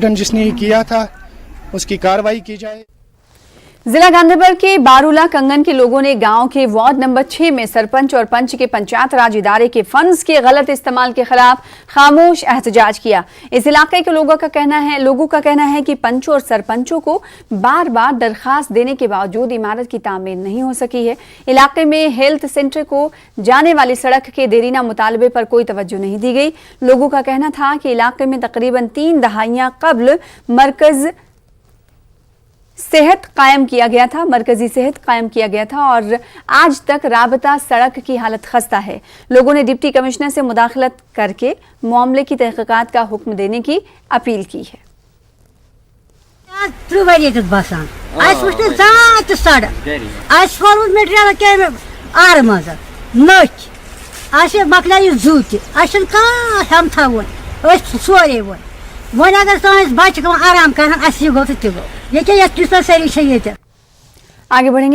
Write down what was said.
जिसने ये किया था उसकी कार्रवाई की जाए। जिला गांधीनगर के बारूला कंगन के लोगों ने गांव के वार्ड नंबर 6 में सरपंच और पंच के पंचायत राज इदारे के फंड्स के गलत इस्तेमाल के खिलाफ खामोश एहतजाज किया। इस इलाके के लोगों का कहना है कि पंचों और सरपंचों को बार बार दरखास्त देने के बावजूद इमारत की तामीर नहीं हो सकी है। इलाके में हेल्थ सेंटर को जाने वाली सड़क के देरीना मुतालबे पर कोई तवज्जो नहीं दी गई। लोगों का कहना था कि इलाके में तकरीबन 3 दहाइयां कब्ल मरकजी सेहत कायम किया गया था और आज तक राबता सड़क की हालत खस्ता है। लोगों ने डिप्टी कमिश्नर से मुदाखलत करके मामले की तहकीकात का हुक्म देने की अपील की है। वन अगर साइंस बच्चे आराम कर गो तो ये सारी आगे बढ़ेंगे।